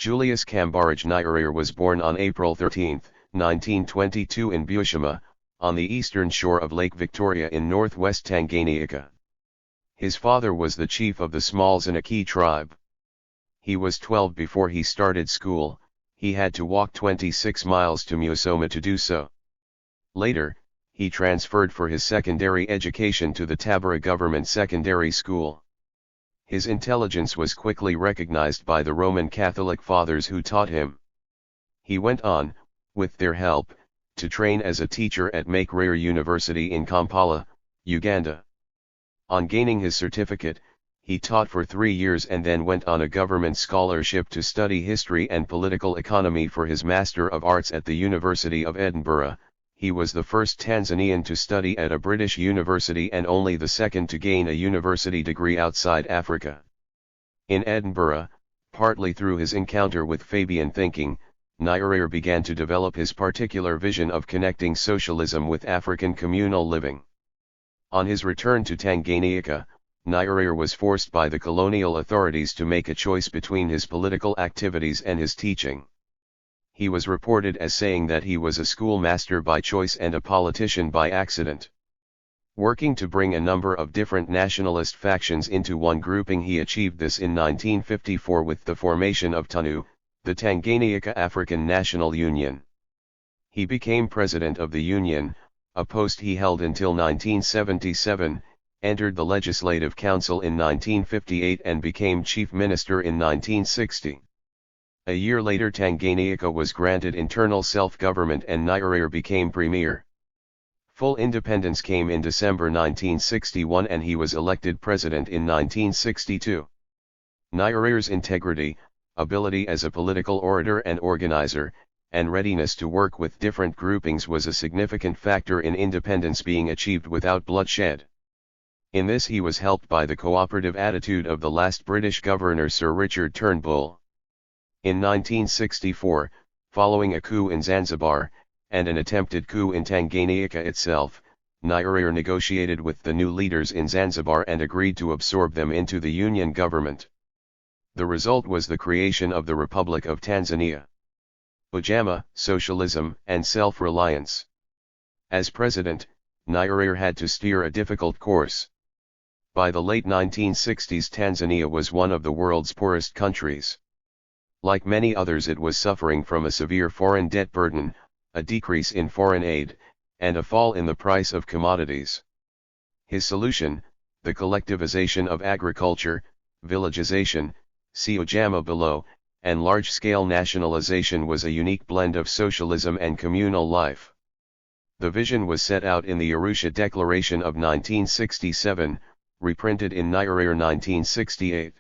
Julius Kambarage Nyerere was born on April 13, 1922 in Butiama, on the eastern shore of Lake Victoria in northwest Tanganyika. His father was the chief of the small Zanaki tribe. He was 12 before he started school. He had to walk 26 miles to Musoma to do so. Later, he transferred for his secondary education to the Tabora Government Secondary School. His intelligence was quickly recognized by the Roman Catholic fathers who taught him. He went on, with their help, to train as a teacher at Makerere University in Kampala, Uganda. On gaining his certificate, he taught for 3 years and then went on a government scholarship to study history and political economy for his Master of Arts at the University of Edinburgh. He was the first Tanzanian to study at a British university and only the second to gain a university degree outside Africa. In Edinburgh, partly through his encounter with Fabian thinking, Nyerere began to develop his particular vision of connecting socialism with African communal living. On his return to Tanganyika, Nyerere was forced by the colonial authorities to make a choice between his political activities and his teaching. He was reported as saying that he was a schoolmaster by choice and a politician by accident. Working to bring a number of different nationalist factions into one grouping, he achieved this in 1954 with the formation of TANU, the Tanganyika African National Union. He became president of the union, a post he held until 1977, entered the Legislative Council in 1958 and became chief minister in 1960. A year later Tanganyika was granted internal self-government and Nyerere became premier. Full independence came in December 1961 and he was elected president in 1962. Nyerere's integrity, ability as a political orator and organizer, and readiness to work with different groupings was a significant factor in independence being achieved without bloodshed. In this he was helped by the cooperative attitude of the last British governor Sir Richard Turnbull. In 1964, following a coup in Zanzibar, and an attempted coup in Tanganyika itself, Nyerere negotiated with the new leaders in Zanzibar and agreed to absorb them into the union government. The result was the creation of the Republic of Tanzania. Butiama, socialism and self-reliance. As president, Nyerere had to steer a difficult course. By the late 1960s Tanzania was one of the world's poorest countries. Like many others it was suffering from a severe foreign debt burden, a decrease in foreign aid, and a fall in the price of commodities. His solution, the collectivization of agriculture, villagization, see Butiama below, and large-scale nationalization was a unique blend of socialism and communal life. The vision was set out in the Arusha Declaration of 1967, reprinted in Nyerere 1968.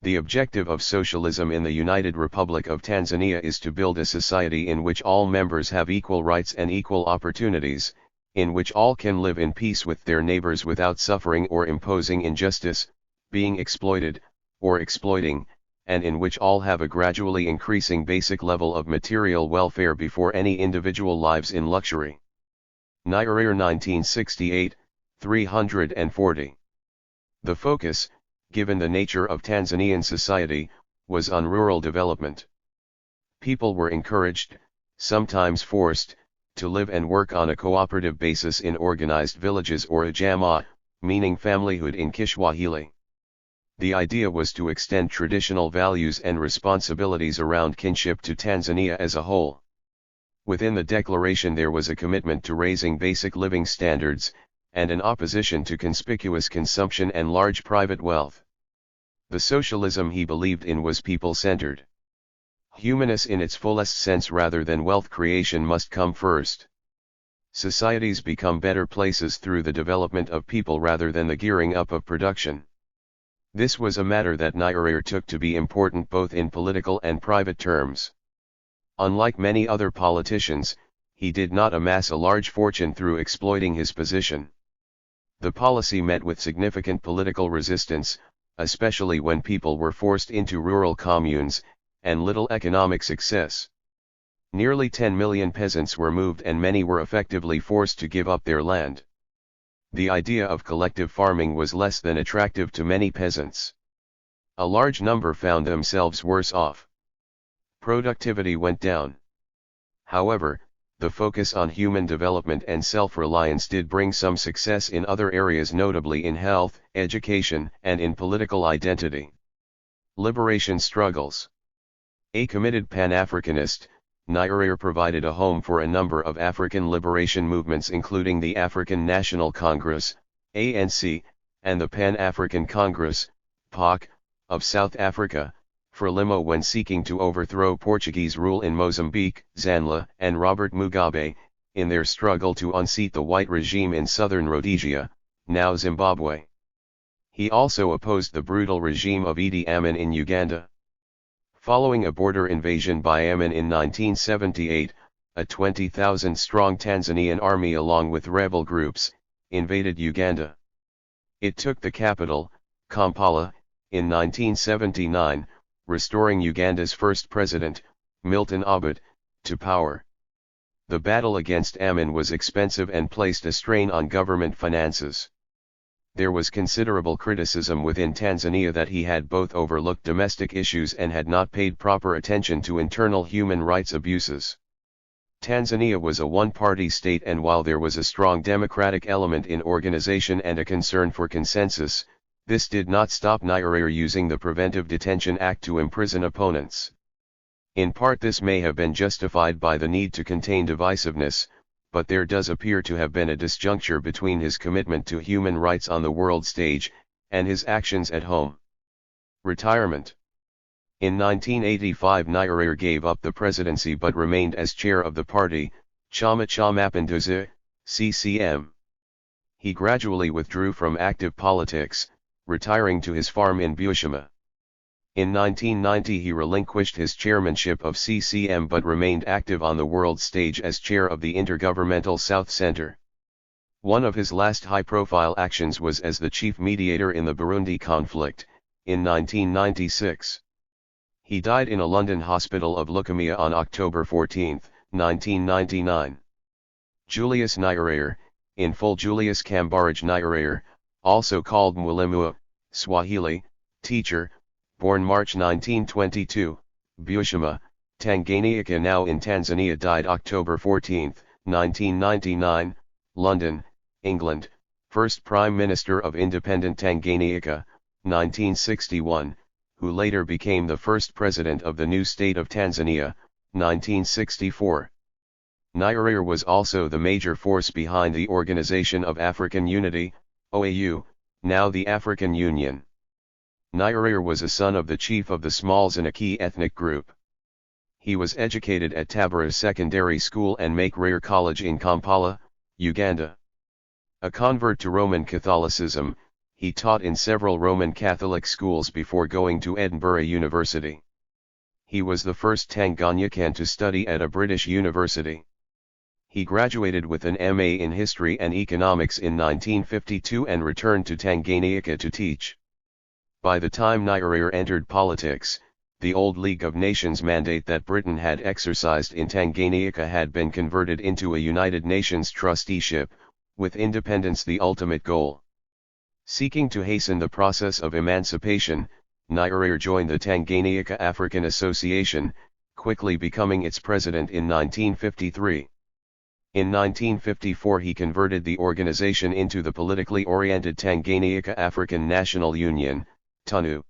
The objective of socialism in the United Republic of Tanzania is to build a society in which all members have equal rights and equal opportunities, in which all can live in peace with their neighbors without suffering or imposing injustice, being exploited, or exploiting, and in which all have a gradually increasing basic level of material welfare before any individual lives in luxury. Nyerere 1968, 340. The focus, given the nature of Tanzanian society, was on rural development. People were encouraged, sometimes forced, to live and work on a cooperative basis in organized villages or a jamaa, meaning familyhood in Kiswahili. The idea was to extend traditional values and responsibilities around kinship to Tanzania as a whole. Within the declaration there was a commitment to raising basic living standards, and an opposition to conspicuous consumption and large private wealth. The socialism he believed in was people-centered. Humanist in its fullest sense rather than wealth creation must come first. Societies become better places through the development of people rather than the gearing up of production. This was a matter that Nyerere took to be important both in political and private terms. Unlike many other politicians, he did not amass a large fortune through exploiting his position. The policy met with significant political resistance, especially when people were forced into rural communes, and little economic success. Nearly 10 million peasants were moved and many were effectively forced to give up their land. The idea of collective farming was less than attractive to many peasants. A large number found themselves worse off. Productivity went down. However, the focus on human development and self-reliance did bring some success in other areas, notably in health, education, and in political identity. Liberation struggles. A committed Pan-Africanist, Nyerere provided a home for a number of African liberation movements, including the African National Congress, ANC, and the Pan-African Congress, PAC, of South Africa, Frelimo when seeking to overthrow Portuguese rule in Mozambique, Zanla and Robert Mugabe, in their struggle to unseat the white regime in southern Rhodesia, now Zimbabwe. He also opposed the brutal regime of Idi Amin in Uganda. Following a border invasion by Amin in 1978, a 20,000-strong Tanzanian army along with rebel groups, invaded Uganda. It took the capital, Kampala, in 1979, restoring Uganda's first president, Milton Obote, to power. The battle against Amin was expensive and placed a strain on government finances. There was considerable criticism within Tanzania that he had both overlooked domestic issues and had not paid proper attention to internal human rights abuses. Tanzania was a one-party state, and while there was a strong democratic element in organization and a concern for consensus, this did not stop Nyerere using the Preventive Detention Act to imprison opponents. In part this may have been justified by the need to contain divisiveness, but there does appear to have been a disjuncture between his commitment to human rights on the world stage, and his actions at home. Retirement. In 1985 Nyerere gave up the presidency but remained as chair of the party, Chama cha Mapinduzi, CCM. He gradually withdrew from active politics, retiring to his farm in Butiama. In 1990 he relinquished his chairmanship of CCM but remained active on the world stage as chair of the Intergovernmental South Center. One of his last high-profile actions was as the chief mediator in the Burundi conflict, in 1996. He died in a London hospital of leukemia on October 14, 1999. Julius Nyerere, in full Julius Kambarage Nyerere, also called Mwalimu, Swahili, teacher, born March 1922, Butiama, Tanganyika now in Tanzania, died October 14, 1999, London, England, first Prime Minister of independent Tanganyika, 1961, who later became the first president of the new state of Tanzania, 1964. Nyerere was also the major force behind the Organization of African Unity, OAU, now the African Union. Nyerere was a son of the chief of the small Zanaki ethnic group. He was educated at Tabora Secondary School and Makerere College in Kampala, Uganda. A convert to Roman Catholicism, he taught in several Roman Catholic schools before going to Edinburgh University. He was the first Tanganyikan to study at a British university. He graduated with an MA in History and Economics in 1952 and returned to Tanganyika to teach. By the time Nyerere entered politics, the old League of Nations mandate that Britain had exercised in Tanganyika had been converted into a United Nations trusteeship, with independence the ultimate goal. Seeking to hasten the process of emancipation, Nyerere joined the Tanganyika African Association, quickly becoming its president in 1953. In 1954 he converted the organization into the politically oriented Tanganyika African National Union, TANU.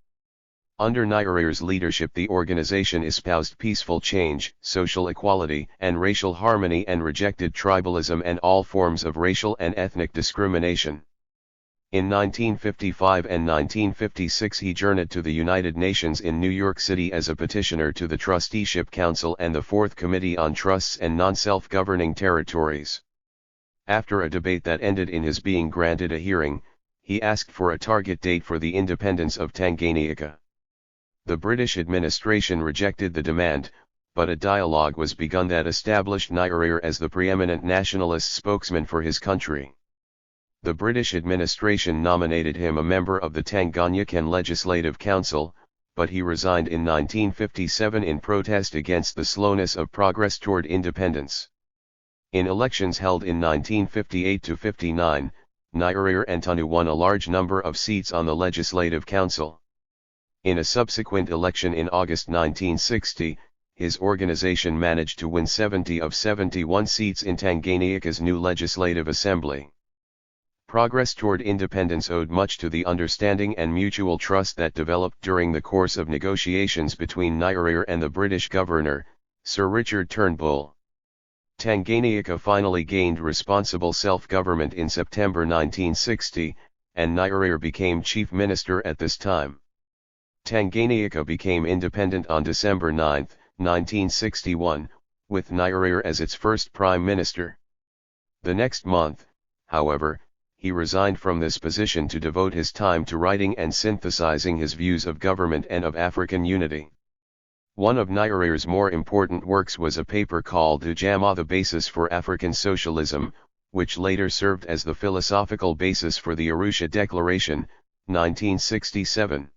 Under Nyerere's leadership the organization espoused peaceful change, social equality and racial harmony and rejected tribalism and all forms of racial and ethnic discrimination. In 1955 and 1956 he journeyed to the United Nations in New York City as a petitioner to the Trusteeship Council and the Fourth Committee on Trusts and Non-Self-Governing Territories. After a debate that ended in his being granted a hearing, he asked for a target date for the independence of Tanganyika. The British administration rejected the demand, but a dialogue was begun that established Nyerere as the preeminent nationalist spokesman for his country. The British administration nominated him a member of the Tanganyikan Legislative Council, but he resigned in 1957 in protest against the slowness of progress toward independence. In elections held in 1958–59, Nyerere and TANU won a large number of seats on the Legislative Council. In a subsequent election in August 1960, his organization managed to win 70 of 71 seats in Tanganyika's new legislative assembly. Progress toward independence owed much to the understanding and mutual trust that developed during the course of negotiations between Nyerere and the British governor, Sir Richard Turnbull. Tanganyika finally gained responsible self-government in September 1960, and Nyerere became chief minister at this time. Tanganyika became independent on December 9, 1961, with Nyerere as its first prime minister. The next month, however, he resigned from this position to devote his time to writing and synthesizing his views of government and of African unity. One of Nyerere's more important works was a paper called Butiama, the Basis for African Socialism, which later served as the philosophical basis for the Arusha Declaration, 1967.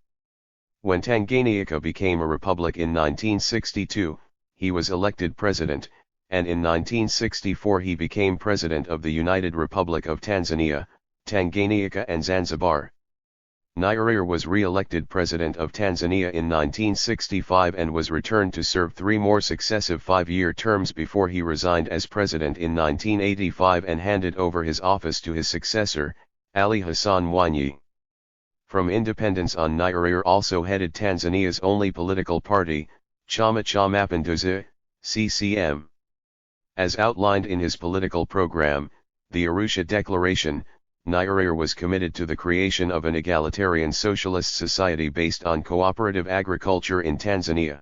When Tanganyika became a republic in 1962, he was elected president, and in 1964 he became president of the United Republic of Tanzania, Tanganyika and Zanzibar. Nyerere was re-elected president of Tanzania in 1965 and was returned to serve 3 more successive 5-year terms before he resigned as president in 1985 and handed over his office to his successor, Ali Hassan Mwalimu. From independence on, Nyerere also headed Tanzania's only political party, Chama cha Mapinduzi, CCM. As outlined in his political program, the Arusha Declaration, Nyerere was committed to the creation of an egalitarian socialist society based on cooperative agriculture in Tanzania.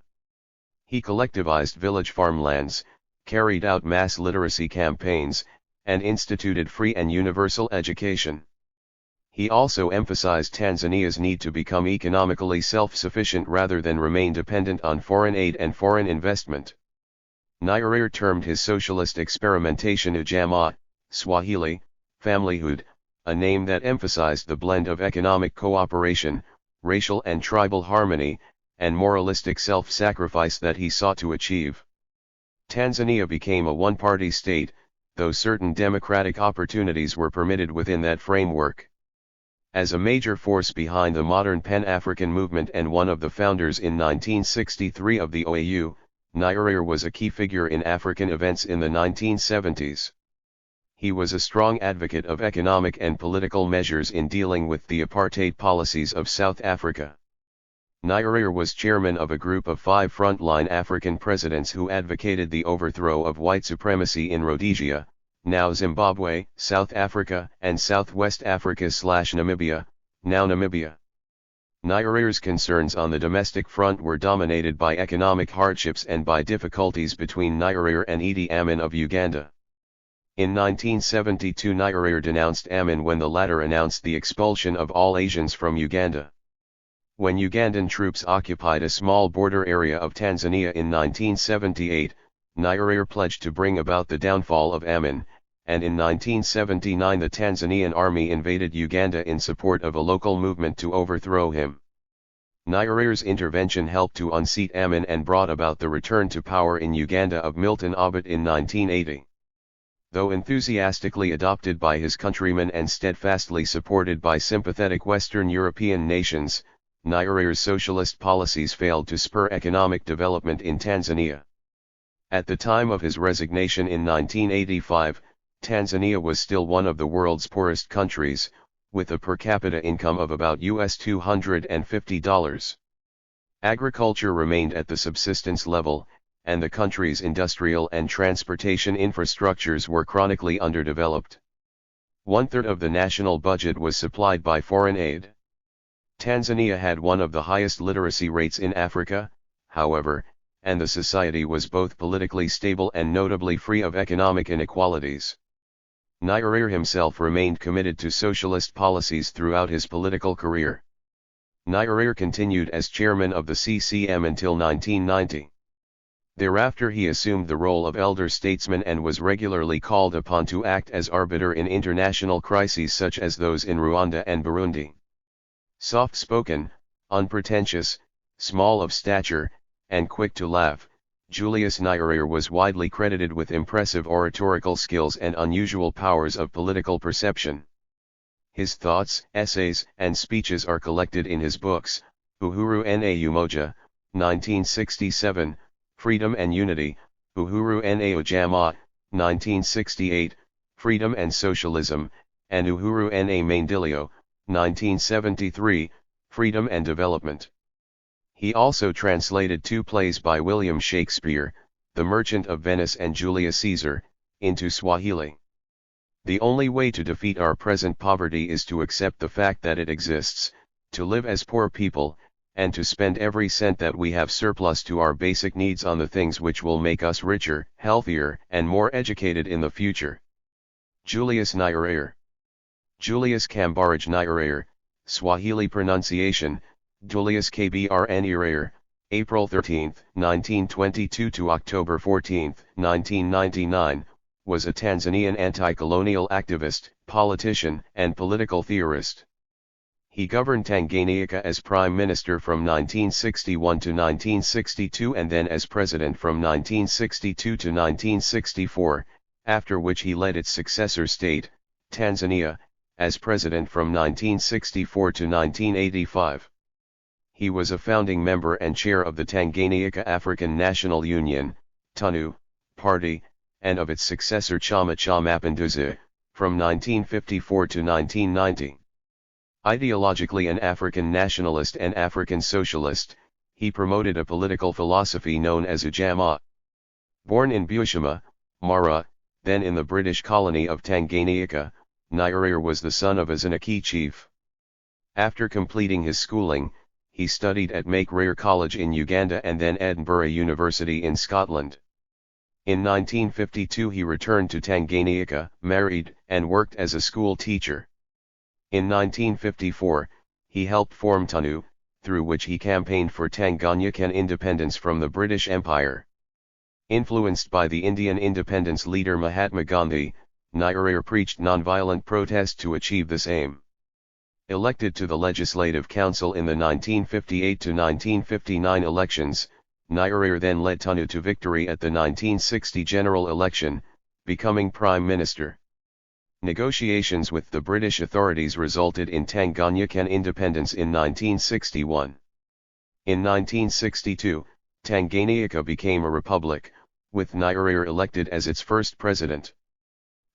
He collectivized village farmlands, carried out mass literacy campaigns, and instituted free and universal education. He also emphasized Tanzania's need to become economically self-sufficient rather than remain dependent on foreign aid and foreign investment. Nyerere termed his socialist experimentation Ujamaa, Swahili, familyhood, a name that emphasized the blend of economic cooperation, racial and tribal harmony, and moralistic self-sacrifice that he sought to achieve. Tanzania became a one-party state, though certain democratic opportunities were permitted within that framework. As a major force behind the modern Pan-African movement and one of the founders in 1963 of the OAU, Nyerere was a key figure in African events in the 1970s. He was a strong advocate of economic and political measures in dealing with the apartheid policies of South Africa. Nyerere was chairman of a group of 5 frontline African presidents who advocated the overthrow of white supremacy in Rhodesia, now Zimbabwe, South Africa, and Southwest Africa/Namibia, now Namibia. Nyerere's concerns on the domestic front were dominated by economic hardships and by difficulties between Nyerere and Idi Amin of Uganda. In 1972 Nyerere denounced Amin when the latter announced the expulsion of all Asians from Uganda. When Ugandan troops occupied a small border area of Tanzania in 1978, Nyerere pledged to bring about the downfall of Amin, and in 1979 the Tanzanian army invaded Uganda in support of a local movement to overthrow him. Nyerere's intervention helped to unseat Amin and brought about the return to power in Uganda of Milton Obote in 1980. Though enthusiastically adopted by his countrymen and steadfastly supported by sympathetic Western European nations, Nyerere's socialist policies failed to spur economic development in Tanzania. At the time of his resignation in 1985, Tanzania was still one of the world's poorest countries, with a per capita income of about $250. Agriculture remained at the subsistence level, and the country's industrial and transportation infrastructures were chronically underdeveloped. 1/3 of the national budget was supplied by foreign aid. Tanzania had one of the highest literacy rates in Africa, however, and the society was both politically stable and notably free of economic inequalities. Nyerere himself remained committed to socialist policies throughout his political career. Nyerere continued as chairman of the CCM until 1990. Thereafter he assumed the role of elder statesman and was regularly called upon to act as arbiter in international crises such as those in Rwanda and Burundi. Soft-spoken, unpretentious, small of stature, and quick to laugh, Julius Nyerere was widely credited with impressive oratorical skills and unusual powers of political perception. His thoughts, essays, and speeches are collected in his books, Uhuru na Umoja, 1967, Freedom and Unity, Uhuru na Ujamaa, 1968, Freedom and Socialism, and Uhuru na Maendeleo, 1973, Freedom and Development. He also translated two plays by William Shakespeare, The Merchant of Venice and Julius Caesar, into Swahili. The only way to defeat our present poverty is to accept the fact that it exists, to live as poor people, and to spend every cent that we have surplus to our basic needs on the things which will make us richer, healthier, and more educated in the future. Julius Nyerere. Julius Kambarage Nyerere, Swahili pronunciation, Julius Kbr Nyerere, April 13, 1922 to October 14, 1999, was a Tanzanian anti-colonial activist, politician, and political theorist. He governed Tanganyika as Prime Minister from 1961 to 1962 and then as President from 1962 to 1964, after which he led its successor state, Tanzania, as President from 1964 to 1985. He was a founding member and chair of the Tanganyika African National Union, TANU, party, and of its successor Chama cha Mapinduzi, from 1954 to 1990. Ideologically an African nationalist and African socialist, he promoted a political philosophy known as Ujamaa. Born in Butiama, Mara, then in the British colony of Tanganyika, Nyerere was the son of a Zanaki chief. After completing his schooling, he studied at Makerere College in Uganda and then Edinburgh University in Scotland. In 1952 he returned to Tanganyika, married, and worked as a school teacher. In 1954, he helped form TANU, through which he campaigned for Tanganyikan independence from the British Empire. Influenced by the Indian independence leader Mahatma Gandhi, Nyerere preached nonviolent protest to achieve this aim. Elected to the Legislative Council in the 1958 to 1959 elections, Nyerere then led TANU to victory at the 1960 general election, becoming Prime Minister. Negotiations with the British authorities resulted in Tanganyikan independence in 1961. In 1962, Tanganyika became a republic, with Nyerere elected as its first president.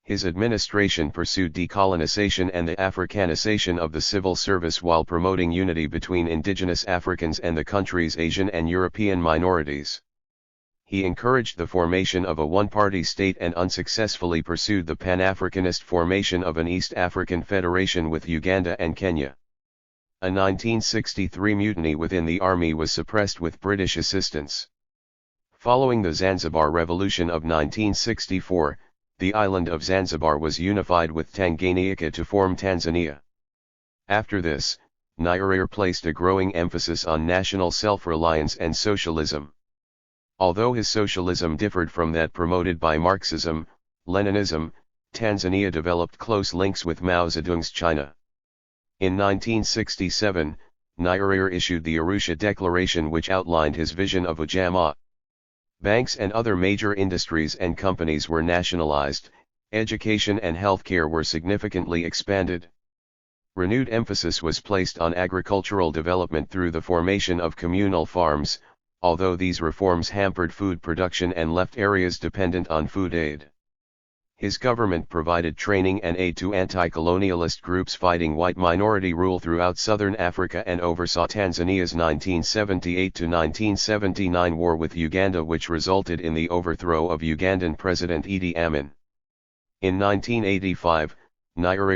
His administration pursued decolonization and the Africanization of the civil service while promoting unity between indigenous Africans and the country's Asian and European minorities. He encouraged the formation of a one-party state and unsuccessfully pursued the Pan-Africanist formation of an East African federation with Uganda and Kenya. A 1963 mutiny within the army was suppressed with British assistance. Following the Zanzibar Revolution of 1964, the island of Zanzibar was unified with Tanganyika to form Tanzania. After this, Nyerere placed a growing emphasis on national self-reliance and socialism. Although his socialism differed from that promoted by Marxism, Leninism, Tanzania developed close links with Mao Zedong's China. In 1967, Nyerere issued the Arusha Declaration which outlined his vision of Ujamaa. Banks and other major industries and companies were nationalized, education and healthcare were significantly expanded. Renewed emphasis was placed on agricultural development through the formation of communal farms, although these reforms hampered food production and left areas dependent on food aid. His government provided training and aid to anti-colonialist groups fighting white minority rule throughout southern Africa and oversaw Tanzania's 1978 to 1979 war with Uganda, which resulted in the overthrow of Ugandan President Idi Amin. In 1985, Nyerere